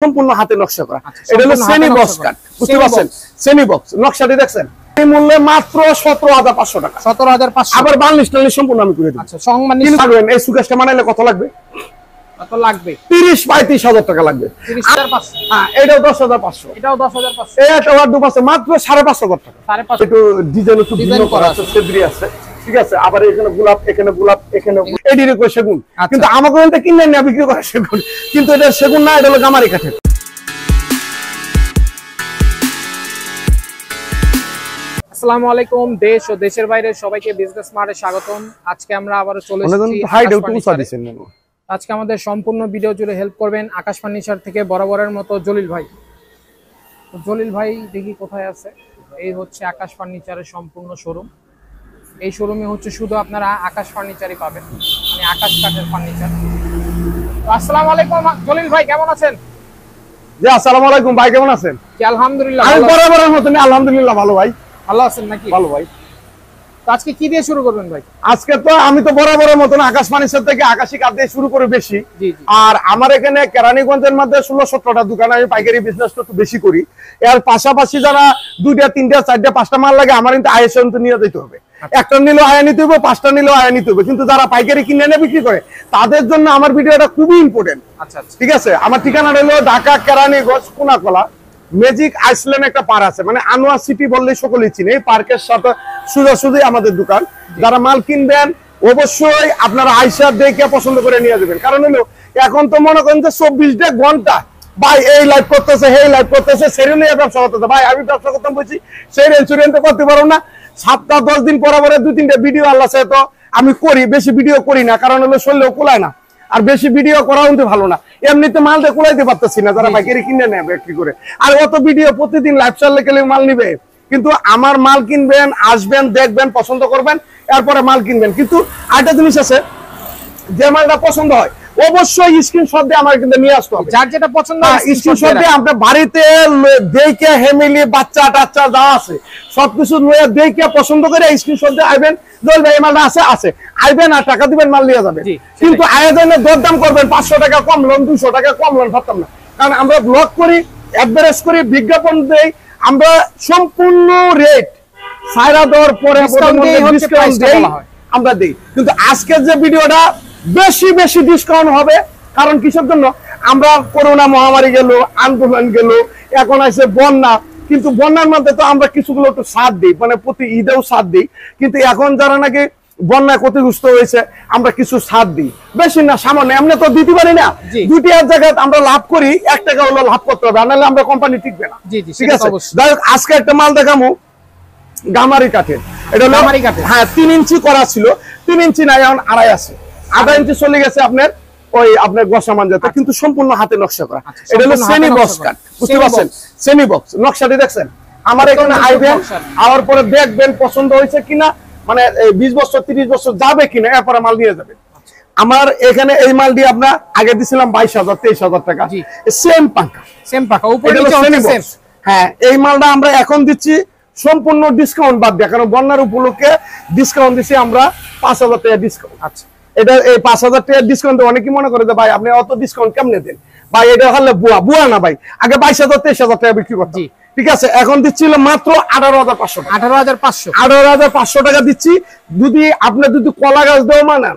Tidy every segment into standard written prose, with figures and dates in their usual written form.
সম্পূর্ণ হাতে নকশা করা। এটা হলো সেমি বক্স কাট, বুঝতে পারছেন? সেমি বক্স নকশাটি দেখছেন, এই মূল্যে মাত্র 17,500 টাকা। 17,500। আবার বার্নিশ টার্নিশ সম্পূর্ণ আমি করে দেব। আচ্ছা, সংবার্নিশ পারবেন? এই সুকেশটা বানাইলে কত লাগবে? কত লাগবে? 30-35,000 টাকা লাগবে। 30,500। হ্যাঁ, এটাও 10,500। এটাও 10,500। এটা ওয়ার্ড আছে মাত্র 5,500 টাকা। 5,500। একটু ডিজাইন একটু ভিন্ন করা আছে, সেদ্রি আছে, ঠিক আছে? আবার এখানে গোলাপ, এখানে গোলাপ, এখানে এডিরে কই সেগুন। কিন্তু আমাকে বলতে কিনে না বিক্রি করা সেগুন, কিন্তু এটা সেগুন না, এটা হলো গামারি কাঠের। আসসালামু আলাইকুম, দেশ ও দেশের বাইরে সবাইকে বিজনেস মার্টে স্বাগতম। আজকে আমরা আবারো চলে এসেছি। আজকে আমাদের সম্পূর্ণ ভিডিও জুড়ে হেল্প করবেন আকাশ ফার্নিচার থেকে বরাবরের মতো জলিল ভাই। তো জলিল ভাই দেখি কোথায় আছে। এই হচ্ছে আকাশ ফার্নিচারের সম্পূর্ণ শোরুম। এই শোরুমে হচ্ছে শুধু আপনারা আকাশ ফার্নিচারই পাবেন, মানে আকাশ কাঠের ফার্নিচার। তো আসসালামু আলাইকুম জলিল ভাই, কেমন আছেন? জি আসসালামু আলাইকুম ভাই, কেমন আছেন? জি আলহামদুলিল্লাহ। আমি বরাবরের মতো আলহামদুলিল্লাহ ভালো ভাই। ভালো আছেন নাকি? ভালো ভাই। তো আজকে কি দিয়ে শুরু করবেন ভাই? আজকে তো আমি তো বরাবরের মতন আকাশ ফার্নিচার থেকে আকাশী কাঠ দিয়ে শুরু করে বেশি। আর আমার এখানে কেরানীগঞ্জের মধ্যে 16-17টা দোকান, আমি পাইকারি বিজনেস একটু বেশি করি। এর পাশাপাশি যারা 2টা 3টা 4টা 5টা মাল লাগে, আমার কিন্তু আয়েশন তো নিয়ে যেতে হবে। একটা নিলেও আয়া নিতে হবে, 5টা নিলেও আয়া নিতে হবে। কিন্তু যারা পাইকারি কিনে এনে বিক্রি করে, তাদের জন্য আমার ভিডিওটা খুবই ইম্পর্টেন্ট। আচ্ছা, ঠিক আছে? আমার ঠিকানাটা হলো ঢাকা কেরানীগঞ্জ কোনাকলা ম্যাজিক আইসল্যান্ড একটা পার্ক আছে, মানে আনোয়ার সিটি বললেই সকলেই চিনে। এই পার্কের সাথে সোজাসুজি আমাদের দোকান। যারা মাল কিনবেন অবশ্যই আপনারা আইসা দেখে পছন্দ করে নিয়ে যাবেন। কারণ হলো এখন তো মনে করেন যে 24টা ঘন্টা ভাই এই লাইভ করতেছে, এই লাইভ করতেছে, সেরে নিয়ে ব্যবসা করতেছে। ভাই আমি ব্যবসা করতাম বলছি, সেই ইন্স্যুরেন্স তো করতে পারো না। 7-10 দিন পরে 2-3টা ভিডিও আল্লাহ সে তো আমি করি, বেশি ভিডিও করি না। কারণ হলো শরীরেও কোলায় না, আর বেশি ভিডিও করা কিন্তু ভালো না। এমনিতে মাল দিয়ে কোলাইতে পারতেছি না যারা পাইকারি কিনে নেয় বিক্রি করে। আর অত ভিডিও প্রতিদিন লাইভ চাললে গেলে মাল নিবে। কিন্তু আমার মাল কিনবেন, আসবেন, দেখবেন, পছন্দ করবেন, এরপরে মাল কিনবেন। কিন্তু আরেকটা জিনিস আছে, যে মালটা পছন্দ হয় অবশ্যই স্ক্রিনশট দিয়ে আমার কিন্তু নিয়ে আসতে হবে। যার যেটা পছন্দ হয় স্ক্রিনশট দিয়ে আপনার বাড়িতে দেখে ফ্যামিলি বাচ্চা টাচ্চা যা আছে সবকিছু লয়ে দেখে পছন্দ করে স্ক্রিনশট দিয়ে আইবেন। জল ভাই মালটা আছে আছে আইবেন, আর টাকা দিবেন, মাল নিয়ে যাবেন। কিন্তু আয়োজনে দরদাম করবেন, 500 টাকা কম লোন, 200 টাকা কম লোন ভাবতাম না। কারণ আমরা ব্লগ করি, অ্যাডভার্টাইজ করি, বিজ্ঞাপন দেই, আমরা সম্পূর্ণ রেট সাইরা দেওয়ার পরে ডিসকাউন্ট দেই, আমরা দেই। কিন্তু আজকের যে ভিডিওটা বেশি বেশি ডিসকাউন্ট হবে। কারণ কিসের জন্য? আমরা করোনা মহামারী গেল, আন্দোলন গেল, এখন আছে বন্যা। কিন্তু বন্যার মধ্যে তো আমরা কিছুগুলো একটু সাথ দিই, মানে প্রতি ঈদেও সাথ দিই। কিন্তু এখন যারা নাকি বন্যায় ক্ষতিগ্রস্ত হয়েছে, আমরা কিছু সাথ দিই, বেশি না, সামান্য। এমনি তো দিতে পারি না। 2টি জায়গায় আমরা লাভ করি, 1 টাকা হলো লাভ করতে হবে, নাহলে আমরা কোম্পানি টিকবে না। ঠিক আছে? যাই হোক, আজকে একটা মাল দেখাবো গামারি কাঠের। এটা গামারি কাঠের, হ্যাঁ 3 ইঞ্চি করা ছিল, 3 ইঞ্চি নাই, এখন 2.5 আছে। 1/2 ইঞ্চি চলে গেছে আপনার ওই আপনার গসামান যাতে, কিন্তু সম্পূর্ণ হাতে নকশা করা। এটা হলো সেমি বক্স কাট, বুঝতে পারছেন? সেমি বক্স নকশাটি দেখছেন। আমার এখানে আইবেন, আওয়ার পরে দেখবেন পছন্দ হয়েছে কিনা, মানে 20 বছর 30 বছর যাবে কিনা, এরপরে মাল নিয়ে যাবেন। আমার এখানে এই মাল দিয়ে আপনার আগে দিছিলাম 22,000-23,000 টাকা, সেম পাঙ্কা, সেম পাঙ্কা উপরে নিচে সেম। হ্যাঁ, এই মালটা আমরা এখন দিচ্ছি সম্পূর্ণ ডিসকাউন্ট বাদ দিয়ে, কারণ বন্যার উপলক্ষে ডিসকাউন্ট দিচ্ছি আমরা 5,000 টাকা ডিসকাউন্ট। আচ্ছা, এটা এই 5,000 টাকা ডিসকাউন্ট অনেকে মনে করে যে ভাই আপনি অত ডিসকাউন্ট কেমনে দেন ভাই, এটা হলে বুয়া না ভাই। আগে 22,000-23,000 টাকা বিক্রি করছি, ঠিক আছে? এখন দিচ্ছিল মাত্র 18,500 টাকা। 18,500 টাকা দিচ্ছি। যদি আপনি যদি কলা গাছ দেওয়া মানান,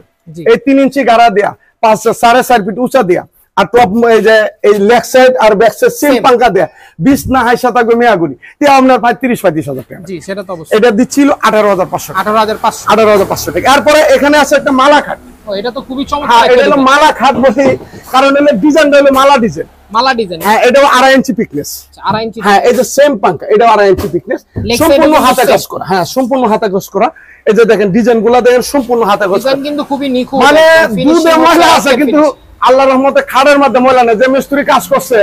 এই 3 ইঞ্চি গাড়া দেয়া, 4.5 ফিট উঁচা দেয়া, আর টপ এই যে এই লেগ সাইড আর ব্যাক সাইড সেম পাঙ্কা দেয়া, 20 না 60 থাকবে মেয়াগুড়ি, তে আপনার 30-35,000 টাকা। জি, সেটা তো অবশ্যই। এটা দিচ্ছিল 18,500 টাকা। এরপরে এখানে আছে একটা মালা খাট। এটা তো খুবই চমৎকার। এটা হলো মালা খাট বসে, কারণ হলো ডিজাইনটা হলো মালা ডিজাইন। মালা ডিজাইন, হ্যাঁ, এটাও 2.5 ইঞ্চি পিকনেস। 2.5 ইঞ্চি, হ্যাঁ, এই যে সেম পাঙ্কা, এটাও 2.5 ইঞ্চি পিকনেস, সম্পূর্ণ হাতে কাজ করা। হ্যাঁ, সম্পূর্ণ হাতে কাজ করা। এই যে দেখেন ডিজাইনগুলো দেখেন, সম্পূর্ণ হাতে কাজ করা, কিন্তু খুবই নিখুঁত। মানে দুধে ময়লা আছে, কিন্তু আল্লাহর রহমতে খাড়ের মধ্যে ময়লা নেই। যে মিস্ত্রি কাজ করছে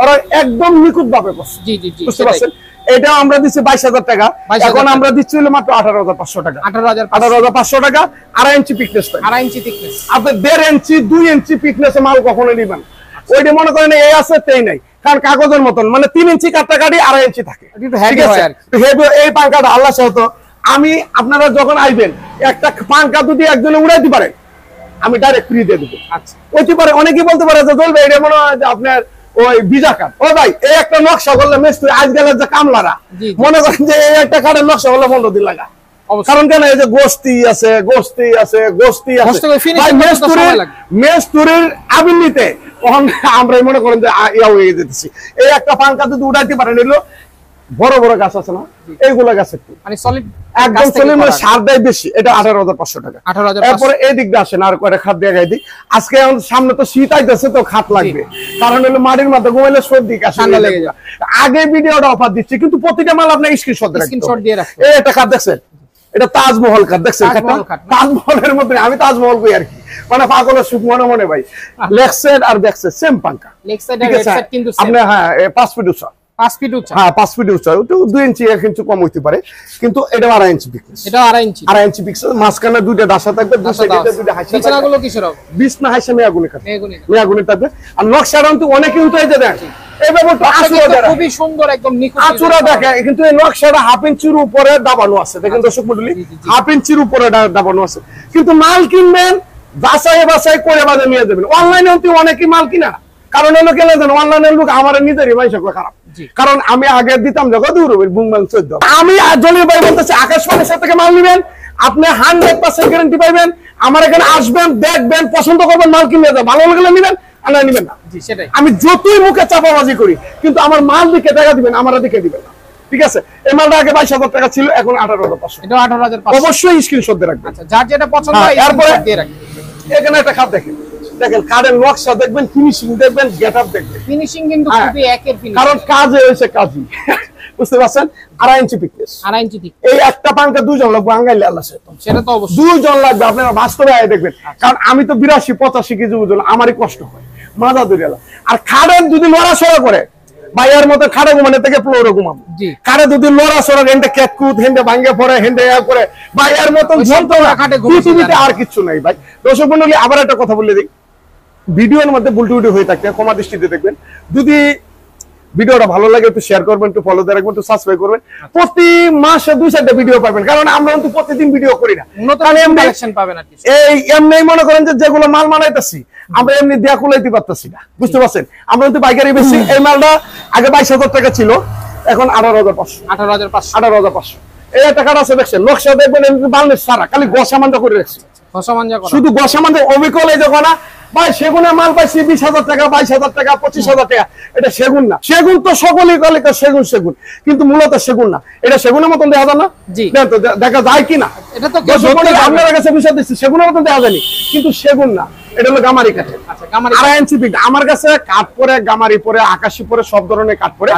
ওরা একদম নিখুঁত ভাবে করছে। জি জি জি, বুঝতে পারছেন? এটা আমরা দিচ্ছি 22,000 টাকা। এখন আমরা দিচ্ছি হলো মাত্র 18,500 টাকা। 18,500 টাকা। 2.5 ইঞ্চি পিকনেস, 2.5 ইঞ্চি পিকনেস। আপনি 1.5 ইঞ্চি 2 ইঞ্চি পিকনেসে মাল কখনো নিবেন। ওইটা মনে করেন এই আছে তেই নাই, কারণ কাগজের মতন, মানে 3 ইঞ্চি কাটটা কাটি 2.5 ইঞ্চি থাকে। ঠিক আছে? এই পাঙ্কাটা আল্লাহ সহত আমি আপনারা যখন আইবেন, একটা পাঙ্কা যদি একজনে উড়াইতে পারে, আমি ডাইরেক্ট ফ্রি দিয়ে দেবো। আচ্ছা, ওইতে পারে অনেকেই বলতে পারে যে চলবে, এটা মনে হয় যে আপনার ওই ভিসা কার্ড। ও ভাই এই একটা নকশা করলে মিস্ত্রি আজকালের যে কামলারা মনে করেন যে এই একটা কার্ডের নকশা করলে 15 দিন লাগা। কারণ কেন এই যে গোস্তি আছে ভাই মেস্তুরির আবিন্নিতে আমরা মনে করেন যে ইয়া হয়ে যেতেছি। এই একটা পাঙ্কা যদি উঠাইতে পারেন এলো বড় বড় গাছ আছে না এইগুলা গাছ একটু মানে সলিড একদম সলিড মানে সার দেয় বেশি, এটা 18,500 টাকা। এরপরে এই দিক দিয়ে আসেন আর কয়টা খাত দিয়ে গাই দিই। আজকে সামনে তো শীত আইতেছে তো খাত লাগবে, কারণ হলো মাটির মধ্যে ঘুমাইলে সর্দি কাশি লেগে যায়। আগে ভিডিওটা অফার দিচ্ছি কিন্তু প্রতিটা মাল আপনি স্ক্রিনশট দিয়ে রাখবেন। এই একটা খাত দেখছেন, এটা তাজমহল কাঠ দেখছেন, তাজমহলের মধ্যে আমি তাজমহল কই আর কি, মানে পাগলের সুখ মনে মনে ভাই। লেক্সেড আর ব্যাকসেড সেম পাঙ্কা, আপনি হ্যাঁ 5 ফিট উঁচা, 5 ফিট উঁচা, হ্যাঁ 5 ফিট উঁচা, একটু 2 ইঞ্চি 1 ইঞ্চি কম হইতে পারে, কিন্তু এটা 2.5 ইঞ্চি পিক্সেল, এটা 2.5 ইঞ্চি পিক্সেল। মাঝখানে দুইটা ডাসা থাকবে, দুই সাইডে দুইটা হাইসা থাকবে। বিছানাগুলো কিসের হবে? বিছনা হাইসা মেয়াগুনি কাটবে, মেয়াগুনি থাকবে। আর নকশাটা কিন্তু অনেকে উঠাইতে দেন, এই ব্যাপারটা আসলে খুবই সুন্দর, একদম নিখুঁত আচুরা দেখে। কিন্তু এই নকশাটা 1/2 ইঞ্চির উপরে দাবানো আছে, দেখেন দর্শক মণ্ডলী, 1/2 ইঞ্চির উপরে দাবানো আছে। কিন্তু মাল কিনবেন বাছাই করে বাজারে নিয়ে যাবেন। অনলাইনে অনেকেই মাল কিনা, কারণ হলো কেন জানো, অনলাইনের লোক আমার নিজেরই মাইসা খারাপ। কারণ আমি আগে দিতাম জগৎ বুংবাং 14, আমি জলির ভাই বলতেছি আকাশবাণীর সাথে থেকে মাল নিবেন, আপনি 100% গ্যারান্টি পাইবেন। আমার এখানে আসবেন, দেখবেন, পছন্দ করবেন, মাল কিনে যাবেন, ভালো লাগলে নিবেন, না নিবেন না। আমি যতই মুখে চাপাবাজি করি কিন্তু আমার মাল দিকে টাকা দিবেন, আমার দিকে দিবেন না, ঠিক আছে? এই মালটা আগে 22,000 টাকা ছিল, এখন 18,500। এটা 18,500, অবশ্যই স্ক্রিনশট দিয়ে রাখবেন। আচ্ছা, যার যেটা পছন্দ হয় স্ক্রিনশট দিয়ে রাখবেন। এখানে একটা খাপ দেখেন, কার্ডের নকশা দেখবেন, ফিনিশিং দেখবেন, গেটআপ দেখবেন। ফিনিশিং কিন্তু খুবই একের ফিনিশিং, কারণ কাজে হইছে কাজী, বুঝতে পারছেন? 2.5 ইঞ্চি পিকনেস, 2.5 ইঞ্চি ঠিক। এই একটা পাঙ্কা দুইজন লাগবে, আঙ্গাইলে আল্লাহ সেটা তো অবশ্যই দুইজন লাগবে, আপনারা বাস্তবে আয় দেখবেন। কারণ আমি তো 82-85 কেজি ওজন, আমারই কষ্ট হয় মাজা ধরে। আর খাড়ের যদি লড়াচড়া করে ভাইয়ের মতো খাড়ে ঘুমানে থেকে ফ্লোরে ঘুমাবো, খাড়ে যদি লড়াচড়া হেন্ডে ক্যাটকুট হেন্ডে ভাঙ্গে পড়ে হেন্ডে করে ভাইয়ের মতন যন্ত্রণা পৃথিবীতে আর কিচ্ছু নাই ভাই। দর্শক মণ্ডলী, আবার একটা কথা বলে দিই, ভিডিওর মধ্যে বুলটুটি হয়ে থাকতে ক্ষমা দৃষ্টিতে দেখবেন। যদি ভিডিওটা ভালো লাগে একটু শেয়ার করবেন, একটু ফলো দিয়ে রাখবেন, একটু সাবস্ক্রাইব করবেন। প্রতি মাসে 2-4টা ভিডিও পাবেন, কারণ আমরা কিন্তু প্রতিদিন ভিডিও করি না। এই এমনি মনে করেন যে যেগুলো মাল মানাইতেছি আমরা এমনি দেয়া কুলাইতে পারতেছি না, বুঝতে পারছেন? আমরা কিন্তু পাইকারি বেশি। এই মালটা আগে 22,000 টাকা ছিল, এখন 18,500। এই টাকাটা আছে দেখছেন, নকশা দেখবেন বাংলাদেশ সারা খালি গসা মাঞ্জা করে রাখছি, শুধু গসা মাঞ্জা। অবিকল এই যখন ভাই সেগুনের মাল পাইছি 20,000 টাকা, 22,000 টাকা, 25,000 টাকা, এটা সেগুন না। সেগুন তো সকলেই বলে সেগুন, কিন্তু মূলত সেগুন না। এটা সেগুনের মতন দেখা যায় না, দেখা যায় কিনা আপনার কাছে বিষয় দিচ্ছি, সেগুনের মতন দেখা যায়নি, কিন্তু সেগুন না, এটা হলো গামারি কাঠের। 2.5 ইঞ্চি পিক। আমার কাছে কাঠ পরে, গামারি পরে, আকাশি পরে, সব ধরনের কাঠ পরে।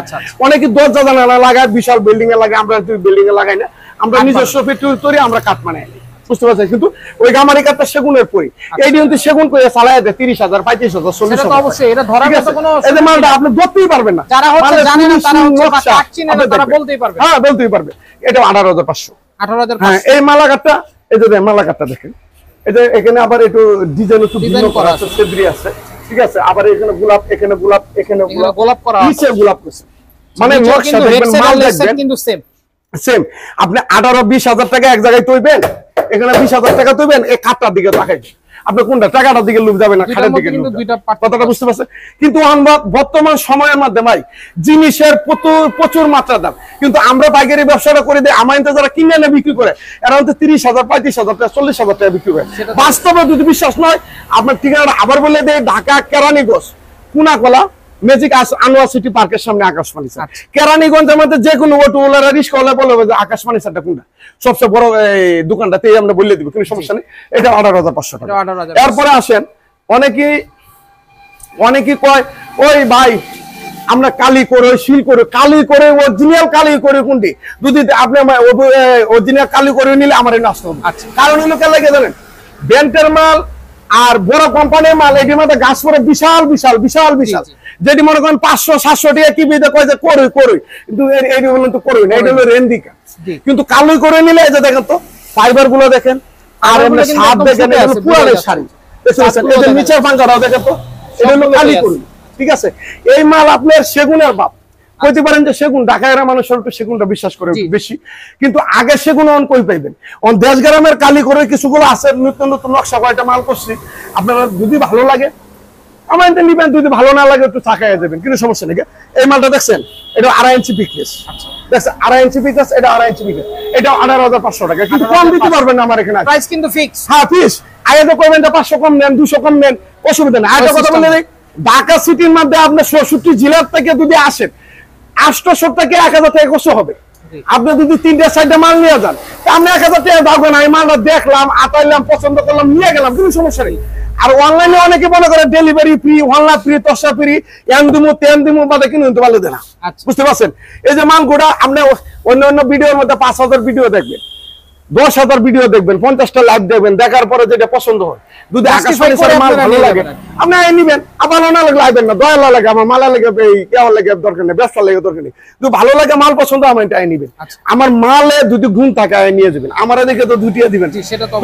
অনেকে দরজা জানালা লাগায়, বিশাল বিল্ডিং এ লাগায়, আমরা বিল্ডিং এ লাগাই না, আমরা নিজস্ব ফ্যাক্টরি তৈরি, আমরা কাঠ বানাই, বুঝতে পারছেন? কিন্তু ওই গামারি কাঠটা সেগুনের পরি, এই কিন্তু সেগুন করে চালায় দেয় 30,000, 35,000, 40,000। অবশ্যই এটা ধরার মতো কোনো এই মালটা আপনি ধরতেই পারবেন না, যারা হচ্ছে জানে না তারা হচ্ছে বা কাঠ চিনে না তারা বলতেই পারবে। হ্যাঁ, বলতেই পারবে। এটা 18,500। হ্যাঁ, এই মালা কাঠটা, এই যে মালা কাঠটা দেখেন, এটা এখানে আবার একটু ডিজাইন একটু ভিন্ন করা আছে, সেদ্রি আছে, ঠিক আছে? আবার এখানে গোলাপ, এখানে গোলাপ, এখানে গোলাপ করা আছে, নিচে গোলাপ করছে, মানে নকশা দেখবেন, মাল দেখবেন কিন্তু সেম। আপনি 18-20,000 টাকা এক জায়গায় তৈবেন, এখানে 20,000 টাকা তৈবেন, এই খাটটার দিকে তাকাইবেন, আপনি কোনটা টাকাটার দিকে লোভ যাবে না, খাটের দিকে কথাটা বুঝতে পারছেন? কিন্তু বর্তমান সময়ের মাধ্যমে জিনিসের প্রচুর মাত্রা দাম, কিন্তু আমরা পাইকারি ব্যবসাটা করে দিই। আমার যারা কিনে এনে বিক্রি করে এরা হচ্ছে 30,000, 35,000 টাকা, 40,000 টাকা বিক্রি করে। বাস্তবে যদি বিশ্বাস নয়, আপনার ঠিকানা আবার বলে দেয়, ঢাকা কেরানীগঞ্জ কুনাকলা ম্যাজিক আনোয়ার সিটি পার্কের সামনে আকাশবাণী স্যার। কেরানীগঞ্জের মধ্যে যে কোনো অটোওয়ালারা রিস্কওয়ালা বলবে যে আকাশবাণী স্যারটা কোনটা সবচেয়ে বড় দোকানটাতে, আমরা বলে দিব, কোনো সমস্যা নেই। এটা 18,500 টাকা। এরপরে আসেন, অনেকেই কয় ওই ভাই আমরা কালি করে, শিল করে, কালি করে, অরিজিনাল কালি করে কোনটি, যদি আপনি অরিজিনাল কালি করে নিলে আমার নষ্ট হবে। কারণ হলো কে লাগে জানেন, ব্যাংকের মাল আর বড় কোম্পানির মাল, এটির মধ্যে গাছ পরে বিশাল বিশাল বিশাল বিশাল, যেটি মনে করেন 500-700 টাকা কিবিতে কয় যে করুই, কিন্তু এটি বলেন তো করুই না, এটা হলো রেন্ডিকা। কিন্তু কালি করে নিলে এই যে দেখেন তো ফাইবার গুলো দেখেন, আর এমনি সাত দেখেন, পুরানো শাড়ি, এদের নিচের পাঙ্কাটাও দেখেন তো, এটা হলো কালি করুই, ঠিক আছে? এই মাল আপনার সেগুনের বাপ কইতে পারেন যে সেগুন, ঢাকায় মানুষের একটু সেগুনটা বিশ্বাস করে বেশি, কিন্তু আগে সেগুন অন কই পাইবেন? অন দেশ গ্রামের কালি করে কিছুগুলো আছে, নতুন নতুন নকশা কয়টা মাল করছি, আপনারা যদি ভালো লাগে আমার এটা নিবেন, যদি ভালো না লাগে একটু চাকায় যাবেন, কিন্তু সমস্যা নেই। এই মালটা দেখছেন, এটা 2.5 ইঞ্চি পিকনেস, দেখছেন 2.5 ইঞ্চি পিকনেস, এটা 2.5 ইঞ্চি পিকনেস, এটা 18,500 টাকা, কিন্তু কম দিতে পারবেন না আমার এখানে। প্রাইস কিন্তু ফিক্স। হ্যাঁ ফিক্স। আগে তো করবেন 500 কম নেন, 200 কম নেন, অসুবিধা নেই। আরেকটা কথা বলে ঢাকা সিটির মধ্যে আপনি 66 জেলার থেকে যদি আসেন 800 থেকে 1000 টাকা কষ্ট হবে। আপনি যদি 3-4টা মাল নিয়ে যান, আপনি 1000 টাকা দাও না, এই মালটা দেখলাম, আতাইলাম, পছন্দ করলাম, নিয়ে গেলাম, কোনো সমস্যা নেই। আর অনলাইনে অনেকে মনে করে ডেলিভারি ফ্রি, হলনা ফ্রি, তসা ফ্রি, এন্দিমু তেন্দিমু বাদে কিনতে পারলে দেনা। বুঝতে পারছেন? এই যে মালগুলা আপনি অন্য ভিডিওর মধ্যে 5000 ভিডিও দেখবেন, 10,000 ভিডিও দেখবেন, 50টা লাইভ দেখবেন, দেখার পরে যেটা পছন্দ হয়, যদি আকাশ ফার্নিচারের মাল ভালো লাগে আপনি নিবেন, আবার না লাগলে আইবেন না, দয়া লাগে, আমার মালা লাগে, কেমন লাগে দরকার নেই, ব্যবসা লাগে দরকার নেই, যদি ভালো লাগে মাল পছন্দ আমার এটা নিবেন। আমার মালে যদি গুণ থাকে নিয়ে যাবেন, আমার এদিকে তো দুটিয়া দিবেন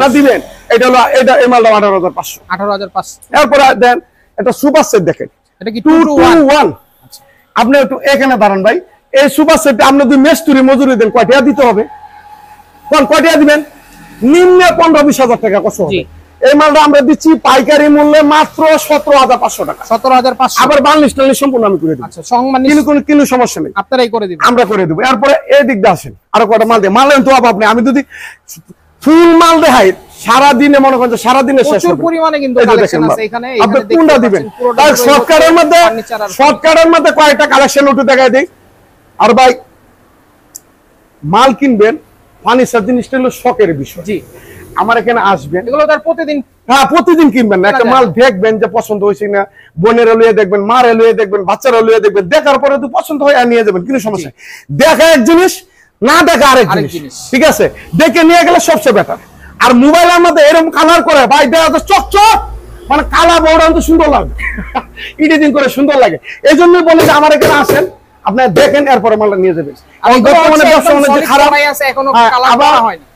না, দিবেন। এটা হলো এটা, এই মালটা 18,500। 18,500। এরপরে দেন একটা সুপার সেট দেখেন, এটা কি 2-to-1। আপনি একটু এখানে দাঁড়ান ভাই, এই সুপার সেটটা আপনি যদি মেস্তুরি মজুরি দেন কয়টা দিতে হবে? কয়টা দিবেন? নিম্নে 15-20 হাজার টাকা কষ্ট হবে। এই মালটা আমরা দিচ্ছি পাইকারি মূল্যে মাত্র 17,500 টাকা। 17,500। আবার বার্নিশ টার্নিশ সম্পূর্ণ আমি করে দেব। আচ্ছা, সংমানিশ কোনো সমস্যা নেই, আপনারাই করে দিবেন, আমরা করে দেব। এরপরে এই দিক দিয়ে আসেন, আরো কয়টা মাল দেয়, মাল তো আপনি, আমি যদি ফুল মাল দেখাই সারা দিনে, মনে করেন সারা দিনে শেষ হবে, প্রচুর পরিমাণে কিন্তু কালেকশন আছে এখানে। আপনি কোনটা দিবেন? তাই শর্টকাটের মধ্যে কয়েকটা কালেকশন উঠে দেখাই দেই। আর ভাই মাল কিনবেন, ফার্নিচার জিনিসটা হলো শখের বিষয়। জি, আমার এখানে আসবেন, এগুলো তার প্রতিদিন, হ্যাঁ প্রতিদিন কিনবেন না, একটা মাল দেখবেন যে পছন্দ হয়েছে না, বোনের লইয়ে দেখবেন, মার লইয়ে দেখবেন, বাচ্চারা লইয়ে দেখবেন, দেখার পরে যদি পছন্দ হয় আর নিয়ে যাবেন, কোনো সমস্যা নেই। দেখা এক জিনিস, না দেখা আরেক জিনিস, ঠিক আছে? দেখে নিয়ে গেলে সবচেয়ে বেটার। আর মোবাইলের মধ্যে এরকম কালার করে ভাই, দেখা তো চকচক, মানে কালা বড় তো সুন্দর লাগে, এডিটিং করে সুন্দর লাগে। এই জন্যই বলি যে আমার এখানে আসেন, আপনারা দেখেন, এরপরে মালটা নিয়ে যাবেন।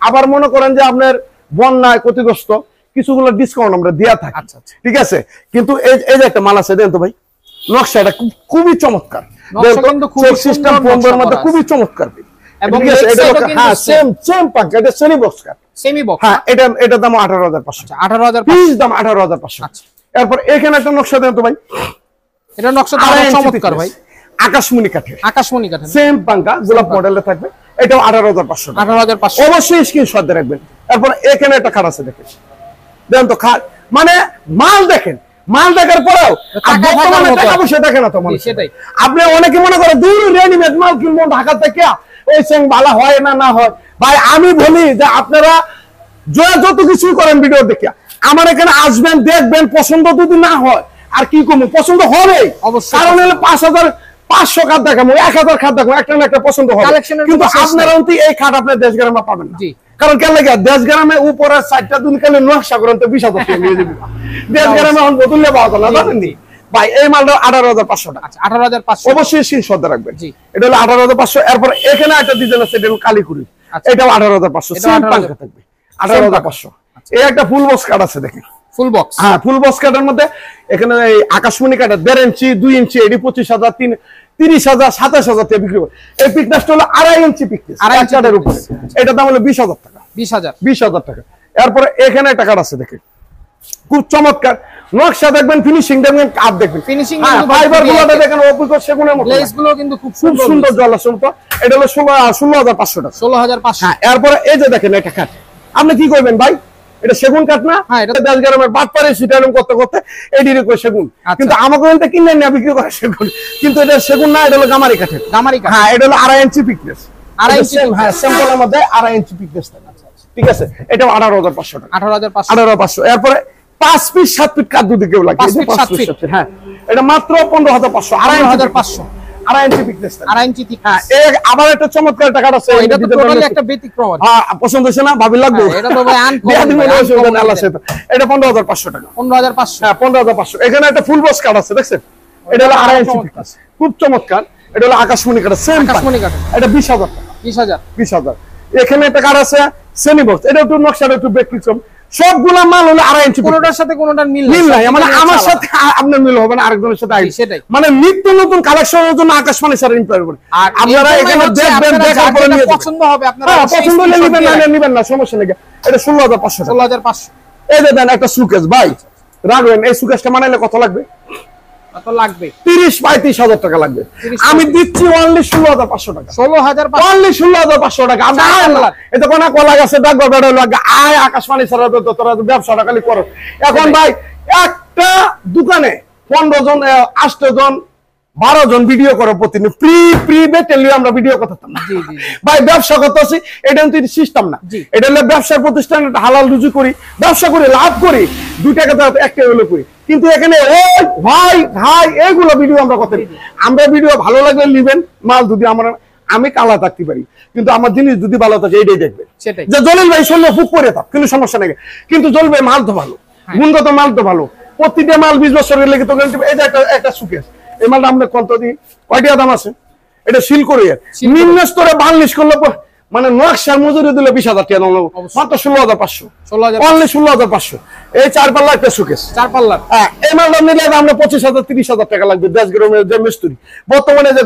আবার মনে করেন যে আপনার বন্যায় ক্ষতিগ্রস্ত, কিছুগুলো ডিসকাউন্ট আমরা দেয়া থাকি, ঠিক আছে? কিন্তু এই যে একটা মাল আছে, দেন তো ভাই, নকশা এটা খুবই চমৎকার, সিস্টেম মধ্যে খুবই চমৎকার, এবং সেমি বক্স, হ্যাঁ এটা দাম 18,500। 18,500 দাম 18,500। এরপর এখানে একটা নকশা দেন তো ভাই, এটা নকশা চমৎকার ভাই, আকাশমণি কাঠের, আকাশমণি কাঠের সেম পাঙ্কা গোলাপ মডেলে থাকবে, এটাও 18,500। 18,500 অবশ্যই স্ক্রিনশট দিয়ে রাখবেন। এরপর এখানে একটা খাট আছে, দেখেন, দেন তো খাট, মানে মাল দেখেন, মাল দেখার পরেও টাকা পয়সা দেখে না তো মানুষ। সেটাই, আপনি অনেকে মনে করে দূর রেডিমেড মাল কিনবো ঢাকা থেকে, ওই সেং ভালো হয় না হয়। ভাই আমি বলি যে আপনারা যত কিছুই করেন ভিডিও দেখে, আমার এখানে আসবেন, দেখবেন, পছন্দ যদি না হয় আর কি করবো, পছন্দ হবে, কারণ হলে 5,500 খাট দেখাবো, 1,000 খাট দেখাবো, একটা না একটা পছন্দ হবে। কিন্তু আপনারা এই খাট আপনার দেশ গ্রামে পাবেন না, কারণ কেন লাগে দেশ গ্রামে উপরের সাইডটা তুমি খালি নকশা করেন তো 20,000 টাকা নিয়ে যাবে, দেশ গ্রামে এখন বদলে পাওয়া যায় না, জানেননি ভাই? এই মালটা 18,500 টাকা। 18,500 অবশ্যই স্ক্রিনশট রাখবেন, এটা হলো 18,500। এরপর এখানে একটা ডিজাইন আছে, এটা হলো কালীকুড়ি, এটাও 18,500, সেম পাঙ্কা থাকবে, 18,500। এই একটা ফুল বক্স কাট আছে, দেখেন, ফুল বক্স, হ্যাঁ ফুল বক্স কাটের মধ্যে এখানে এই আকাশমণি কাটের 1.5 ইঞ্চি 2 ইঞ্চি, এটি 25,000, 30,000, 27,000 টাকা বিক্রি করে। এই পিকনেসটা হলো 2.5 ইঞ্চি পিকনেস, 2.5 ইঞ্চির উপরে, এটা দাম হলো 20,000 টাকা। 20,000 টাকা। এরপরে এখানে একটা কাট আছে, দেখেন, খুব চমৎকার নকশা দেখবেন, ফিনিশিং দেখবেন, কাট দেখবেন, ফিনিশিং ফাইবার গুলো দেখেন, অপিকো সেগুনের মতো, গ্লেজ গুলো কিন্তু খুব সুন্দর জলাশয় মতো। এটা হলো 16,500 টাকা। 16,500। হ্যাঁ, এরপরে এই যে দেখেন একটা কাট, আপনি কি করবেন ভাই, এটা সেগুন কাঠ না? হ্যাঁ, এটা 10 গ্রামের বাদ পারে সিটারুম করতে করতে এডিরে করে সেগুন, কিন্তু আমাকে বলতে কিনে নিয়ে বিক্রি করে সেগুন, কিন্তু এটা সেগুন না, এটা হলো গামারি কাঠের। গামারি কাঠ, হ্যাঁ, এটা হলো 2.5 ইঞ্চি পিকনেস, 2.5 ইঞ্চি, হ্যাঁ স্যাম্পলের মধ্যে 2.5 ইঞ্চি পিকনেস থাকে, ঠিক আছে? এটাও 18,500 টাকা। 18,500। এরপরে 5 ফিট 7 ফিট কাঠ যদি কেউ লাগে, 5 ফিট 7 ফিট, হ্যাঁ এটা মাত্র 15,500। 15,500, 2.5 ইঞ্চি পিকনেস, 2.5 ইঞ্চি ঠিক। হ্যাঁ, আবার একটা চমৎকার টাকা আছে, এটা তো টোটালি একটা ব্যতিক্রম। হ্যাঁ, পছন্দ হচ্ছে না, ভাবি লাগবে, এটা তো ভাই আনকমন, এটা 15,500 টাকা। 15,500, হ্যাঁ 15,500। এখানে একটা ফুল বক্স কাঠ আছে, দেখছেন, এটা হলো 2.5 ইঞ্চি পিকনেস, খুব চমৎকার। এটা হলো আকাশমণি কাঠ, সেম আকাশমণি কাঠ, এটা 20,000 টাকা। 20,000। এখানে একটা কাঠ আছে সেমি বক্স, এটা একটু নকশাটা একটু ব্যতিক্রম। সবগুলা মাল হলো 2.5 ইঞ্চি, কোনটার সাথে কোনটার মিল নাই, মানে আমার সাথে আপনার মিল হবে না, আরেকজনের সাথে সেটাই, মানে নিত্য নতুন কালেকশনের জন্য আকাশ ফার্নিচার ইনকোয়ারি করে। আর আপনারা এখানে দেখবেন, দেখার পরে নিয়ে পছন্দ হবে, আপনারা পছন্দ হলে নেবেন না, সমস্যা নেই। এটা 16,500। 16,500। এই যে দেন একটা সুকেস, ভাই রাখবেন, এই সুকেসটা বানাইলে কত লাগবে? কত লাগবে? 30-35,000 টাকা লাগবে। আমি দিচ্ছি অনলি 16,500 টাকা। 16,500 অনলি 16,500 টাকা। এটা কোন কলা গাছে ডাকবো বেড়া লাগে আয় আকাশবাণী ছাড়া তো তোরা ব্যবসাটা খালি করো। এখন ভাই একটা দোকানে 15 জন 8 জন 12 জন ভিডিও করো প্রতিদিন প্রি বেটেলিও আমরা ভিডিও করতাম না ভাই, ব্যবসা করতেছি এটা কিন্তু সিস্টেম না। এটা হলো ব্যবসার প্রতিষ্ঠান, হালাল রুজি করি, ব্যবসা করে লাভ করি, 2 টাকা একটা হলো করি। কিন্তু এখানে ওই ভাই ভাই এগুলো ভিডিও আমরা করতে, আমরা ভিডিও ভালো লাগলে নিবেন, মাল যদি আমরা আমি কালা থাকতে পারি কিন্তু আমার জিনিস যদি ভালো থাকে এইটাই দেখবে। যে জলিল ভাই শুনলে ফুক করে থাক কিন্তু সমস্যা নেই, কিন্তু জলিল ভাই মাল তো ভালো, গুণগত মাল তো ভালো, প্রতিটা মাল 20 বছরের লেগে তো এটা একটা সুকেস। এই মালটা আমরা কত দিই, কয়টা দাম আছে? এটা সিল করে নিম্ন স্তরে বার্নিশ করলে মানে নকশার মজুরি দিলে 20,000 টাকা মাত্র 16,500। অনলি 16,500। এই 4 পাল্লা একটা সুকেস, 4 পাল্লা। হ্যাঁ, এই মালটা নিলে আমরা 25,000-30,000 টাকা লাগবে। 10 গ্রামের যে মিস্ত্রি বর্তমানে যে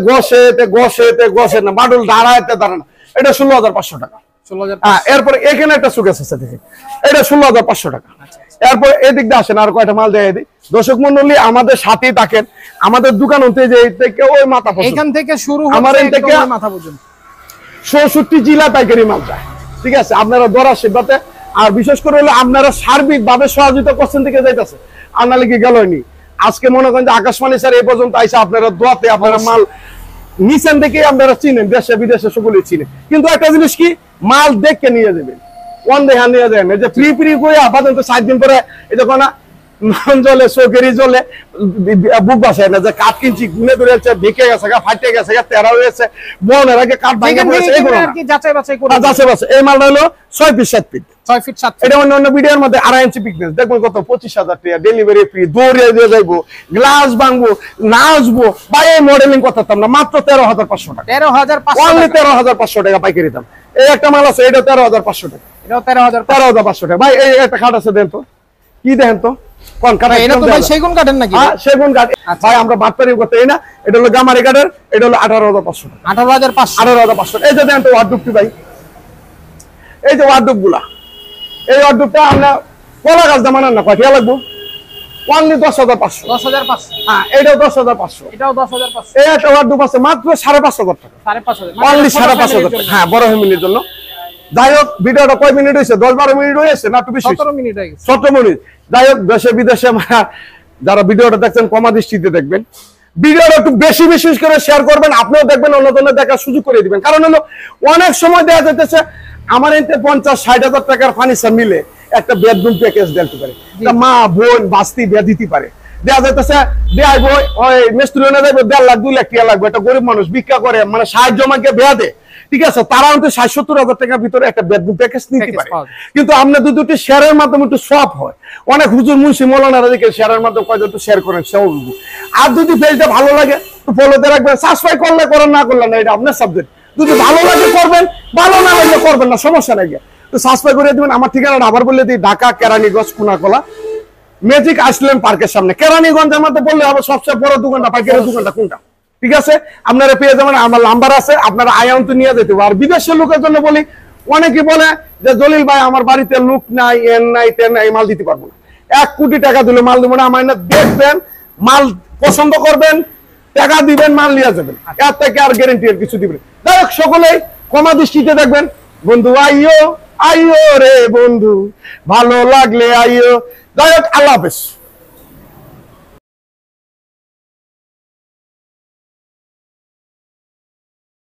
গসে না বাডুল দাঁড়াতে দাঁড়া না, এটা 16,500 টাকা। এরপরে এখানে একটা সুকেস আছে দেখে, এটা 16,500 টাকা। এরপর এদিক দিয়ে আসেন, আর কয়টা মাল দেয় দিই। দর্শক মন্ডলী আমাদের সাথেই থাকেন, আমাদের দোকান হতে যে থেকে ওই মাথা এখান থেকে শুরু আমার থেকে মাথা পর্যন্ত 64 জেলা পাইকারি মাল যায়। ঠিক আছে, আপনারা দরা সেবাতে আর বিশেষ করে হলো আপনারা সার্বিক ভাবে সহযোগিতা করছেন থেকে যাইতেছে, আপনারা কি গেলনি। আজকে মনে করেন যে আকাশবাণী স্যার এই পর্যন্ত আইসা আপনারা দোয়াতে আপনারা মাল নিচেন থেকে আপনারা চিনেন, দেশে বিদেশে সকলেই চিনেন। কিন্তু একটা জিনিস কি, মাল দেখে নিয়ে যাবেন, ওয়ান দেখা নিয়ে যাবেন। এই যে ফ্রি করে আপাতত 7 দিন পরে এই যে কোনা মন জলে চোখেরই জলে বুক বাসায় না যে কাঠ কিনছি গুনে ধরে যাচ্ছে, ভেঙে গেছে গা, ফাটে গেছে গা, তেরা হয়েছে, বনের আগে কাঠ ভাঙে পড়েছে, এগুলো না। যাচাই বাছাই করে যাচাই বাছাই। এই মালটা হলো 6 ফিট 7 ফিট। 6 fit 7 fit. এটা অন্য ভিডিওর মধ্যে 2.5 ইঞ্চি পিকনেস দেখবেন কত 25,000 টাকা, ডেলিভারি ফ্রি, দৌড়ে দিয়ে যাইবো, গ্লাস ভাঙবো, নাচবো ভাই। এই মডেলিং করতাম না, মাত্র 13,500 টাকা। 13,500 অনলি 13,500 টাকা পাইকারি দাম। এই একটা মাল আছে, এটা 13,500 টাকা। এটাও 13,500 টাকা। ভাই এই একটা খাট আছে, দেন তো কি দেখেন তো কোন কাঠ? এটা তো ভাই সেগুন কাঠের নাকি? হ্যাঁ, সেগুন কাঠ। ভাই আমরা বাটপারি করতে এই না, এটা হলো গামারি কাঠের, এটা হলো 18,500 টাকা। 18,500। এই যে দেন তো ওয়ার্ডরোবটি ভাই, এই যে ওয়ার্ডরোব গুলা, এই ওয়ার্ডরোবটা আমরা কলা গাছ দাম আনান না, কয়টা লাগবো? অনলি 10,500। 10,500। হ্যাঁ, এটাও 10,500। এটাও 10,500। এই একটা ওয়ার্ডরোব আছে মাত্র 5,500 টাকা। 5,500 অনলি 5,500 টাকা। হ্যাঁ, বড় ফ্যামিলির জন্য। যাই হোক, ভিডিওটা কয় মিনিট হয়েছে? 10-12 মিনিট হয়েছে না, একটু বেশি? 17 মিনিট হয়ে গেছে। 17 মিনিট। যাই হোক, দেশে বিদেশে যারা ভিডিওটা দেখছেন কমা দৃষ্টিতে দেখবেন, ভিডিওটা একটু বেশি বিশেষ করে শেয়ার করবেন, আপনিও দেখবেন, অন্যজনের দেখার সুযোগ করে দিবেন। কারণ হলো অনেক সময় দেখা যাইতেছে আমার এতে 50-60,000 টাকার ফার্নিচার মিলে একটা বেডরুম প্যাকেজ দিতে পারে, মা বোন বাস্তি বিয়া দিতে পারে। দেখা যাইতেছে দেয় বই ওই মিস্ত্রি এনে দেবে 1.5 লাখ 2 লাখ টাকা লাগবে, একটা গরিব মানুষ ভিক্ষা করে মানে সাহায্য মাকে বেয়া দেয়, ঠিক আছে, তারা কিন্তু 60-70,000 টাকার ভিতরে একটা বেডরুম প্যাকেজ নিতে পারে। কিন্তু আপনি দুটি শেয়ারের মাধ্যমে একটু সব হয়, অনেক হুজুর মুন্সি মৌলানারা দেখে শেয়ারের মাধ্যমে কয়টা একটু শেয়ার করেন, সেও বুঝবো। আর যদি পেজটা ভালো লাগে ফলোতে রাখবেন, সাবস্ক্রাইব করলে করেন, না করলে না, এটা আপনার সাবজেক্ট। যদি ভালো লাগে করবেন, ভালো না লাগলে করবেন না, সমস্যা নাই। তো সাবস্ক্রাইব করে দিবেন। আমার ঠিকানাটা আবার বলে দিই, ঢাকা কেরানীগঞ্জ কোনাকলা ম্যাজিক আইসল্যান্ড পার্কের সামনে। কেরানীগঞ্জের মধ্যে বললে হবে সবচেয়ে বড় দোকানটা, পাইকারি দোকানটা কোনটা, ঠিক আছে? আপনারা পেয়ে যাবেন, আমার নাম্বার আছে, আপনারা আয়ান্ত নিয়ে যেতে পারবেন। আর বিদেশের লোকের জন্য বলি, অনেকে বলে যে জলিল ভাই আমার বাড়িতে লোক নাই, এন নাই, তেন নাই, মাল দিতে পারবো না। 1 কোটি টাকা দিলে মাল দেবো না, আমার না দেখবেন, মাল পছন্দ করবেন, টাকা দিবেন, মাল নিয়ে যাবেন, এর থেকে আর গ্যারেন্টি আর কিছু দিবেন। যাই হোক, সকলেই কমা দৃষ্টিতে দেখবেন। বন্ধু আইও আইও রে বন্ধু, ভালো লাগলে আইও। যাই হোক, আল্লাহ হাফেজ।